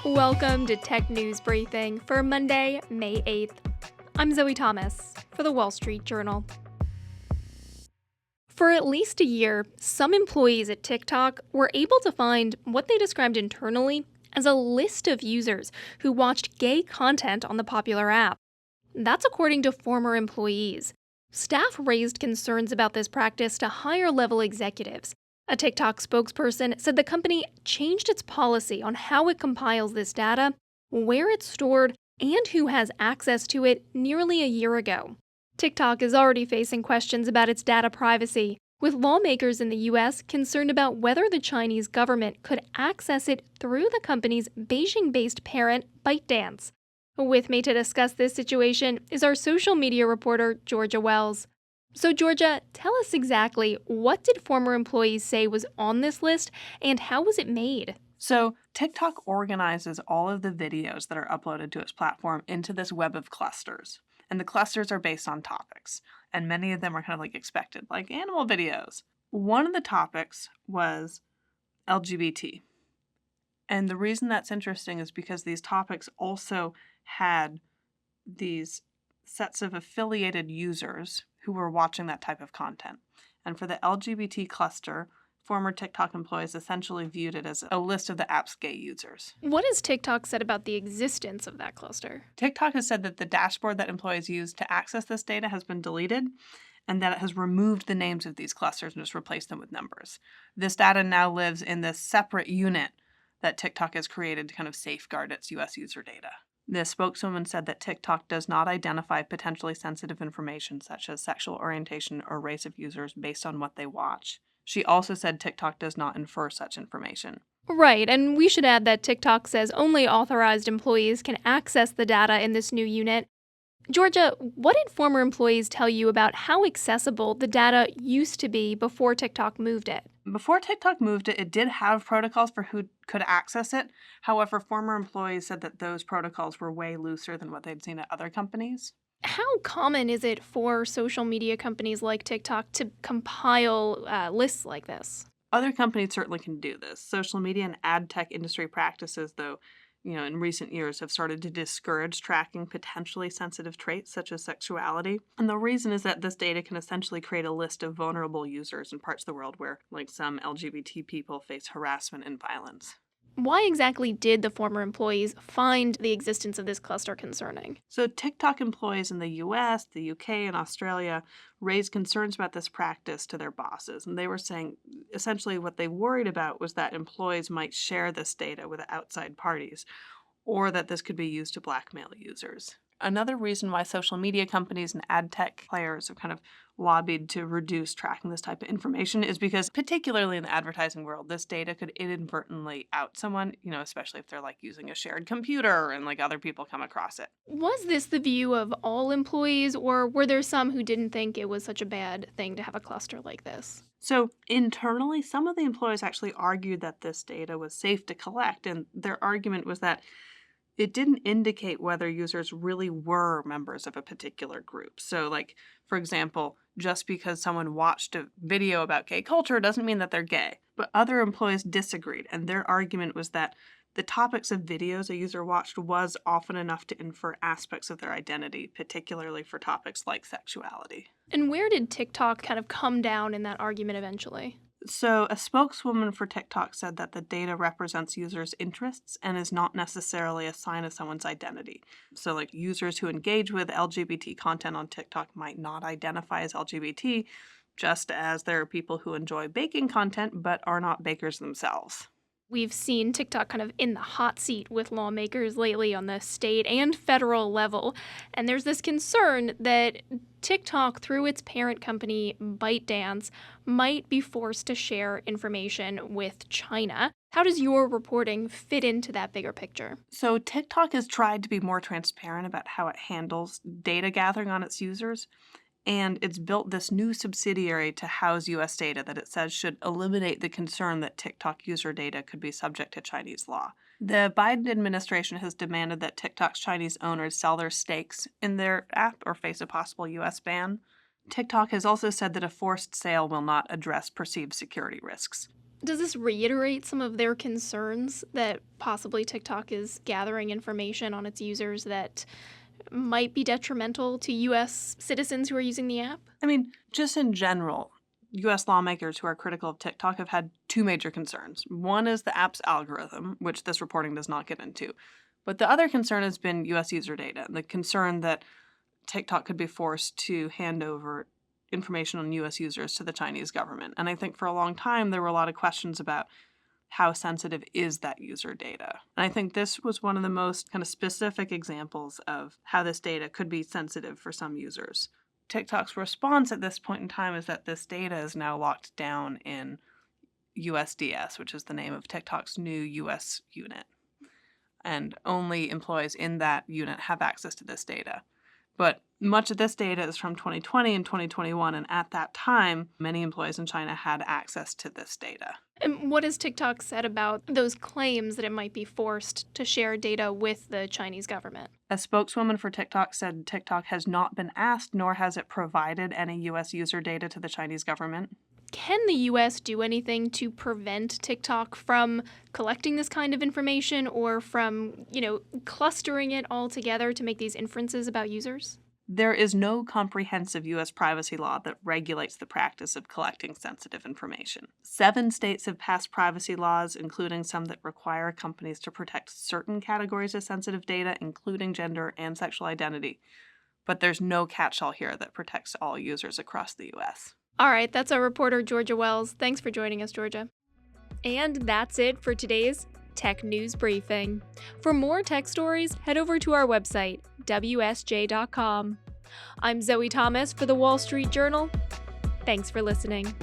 Welcome to Tech News Briefing for Monday, May 8th. I'm Zoe Thomas for the Wall Street Journal. For at least a year, some employees at TikTok were able to find what they described internally as a list of users who watched gay content on the popular app. That's according to former employees. Staff raised concerns about this practice to higher-level executives. A TikTok spokesperson said the company changed its policy on how it compiles this data, where it's stored, and who has access to it nearly a year ago. TikTok is already facing questions about its data privacy, with lawmakers in the U.S. concerned about whether the Chinese government could access it through the company's Beijing-based parent, ByteDance. With me to discuss this situation is our social media reporter, Georgia Wells. So Georgia, tell us exactly what did former employees say was on this list and how was it made? So TikTok organizes all of the videos that are uploaded to its platform into this web of clusters. And the clusters are based on topics. And many of them are kind of like expected, like animal videos. One of the topics was LGBT. And the reason that's interesting is because these topics also had these sets of affiliated users who were watching that type of content. And for the LGBT cluster, former TikTok employees essentially viewed it as a list of the app's gay users. What has TikTok said about the existence of that cluster? TikTok has said that the dashboard that employees use to access this data has been deleted and that it has removed the names of these clusters and just replaced them with numbers. This data now lives in this separate unit that TikTok has created to kind of safeguard its US user data. The spokeswoman said that TikTok does not identify potentially sensitive information such as sexual orientation or race of users based on what they watch. She also said TikTok does not infer such information. Right, and we should add that TikTok says only authorized employees can access the data in this new unit. Georgia, what did former employees tell you about how accessible the data used to be before TikTok moved it? Before TikTok moved it, it did have protocols for who could access it. However, former employees said that those protocols were way looser than what they'd seen at other companies. How common is it for social media companies like TikTok to compile lists like this? Other companies certainly can do this. Social media and ad tech industry practices, though, in recent years have started to discourage tracking potentially sensitive traits such as sexuality. And the reason is that this data can essentially create a list of vulnerable users in parts of the world where, like some LGBT people, face harassment and violence. Why exactly did the former employees find the existence of this cluster concerning? So TikTok employees in the US, the UK, and Australia raised concerns about this practice to their bosses. And they were saying essentially what they worried about was that employees might share this data with outside parties, or that this could be used to blackmail users. Another reason why social media companies and ad tech players have kind of lobbied to reduce tracking this type of information is because, particularly in the advertising world, this data could inadvertently out someone, especially if they're like using a shared computer and like other people come across it. Was this the view of all employees, or were there some who didn't think it was such a bad thing to have a cluster like this? So internally, some of the employees actually argued that this data was safe to collect, and their argument was that it didn't indicate whether users really were members of a particular group. So, like, for example, just because someone watched a video about gay culture doesn't mean that they're gay. But other employees disagreed, and their argument was that the topics of videos a user watched was often enough to infer aspects of their identity, particularly for topics like sexuality. And where did TikTok kind of come down in that argument eventually? So a spokeswoman for TikTok said that the data represents users' interests and is not necessarily a sign of someone's identity. So like users who engage with LGBT content on TikTok might not identify as LGBT, just as there are people who enjoy baking content but are not bakers themselves. We've seen TikTok kind of in the hot seat with lawmakers lately on the state and federal level. And there's this concern that TikTok, through its parent company, ByteDance, might be forced to share information with China. How does your reporting fit into that bigger picture? So TikTok has tried to be more transparent about how it handles data gathering on its users. And it's built this new subsidiary to house US data that it says should eliminate the concern that TikTok user data could be subject to Chinese law. The Biden administration has demanded that TikTok's Chinese owners sell their stakes in their app or face a possible US ban. TikTok has also said that a forced sale will not address perceived security risks. Does this reiterate some of their concerns that possibly TikTok is gathering information on its users that might be detrimental to US citizens who are using the app? I mean, just in general, US lawmakers who are critical of TikTok have had two major concerns. One is the app's algorithm, which this reporting does not get into. But the other concern has been US user data, the concern that TikTok could be forced to hand over information on US users to the Chinese government. And I think for a long time there were a lot of questions about how sensitive is that user data. And I think this was one of the most kind of specific examples of how this data could be sensitive for some users. TikTok's response at this point in time is that this data is now locked down in USDS, which is the name of TikTok's new US unit. And only employees in that unit have access to this data. But much of this data is from 2020 and 2021, and at that time, many employees in China had access to this data. And what has TikTok said about those claims that it might be forced to share data with the Chinese government? A spokeswoman for TikTok said TikTok has not been asked, nor has it provided any U.S. user data to the Chinese government. Can the US do anything to prevent TikTok from collecting this kind of information or from, clustering it all together to make these inferences about users? There is no comprehensive U.S. privacy law that regulates the practice of collecting sensitive information. 7 states have passed privacy laws, including some that require companies to protect certain categories of sensitive data, including gender and sexual identity. But there's no catch-all here that protects all users across the U.S. All right, that's our reporter, Georgia Wells. Thanks for joining us, Georgia. And that's it for today's Tech News Briefing. For more tech stories, head over to our website, WSJ.com. I'm Zoe Thomas for the Wall Street Journal. Thanks for listening.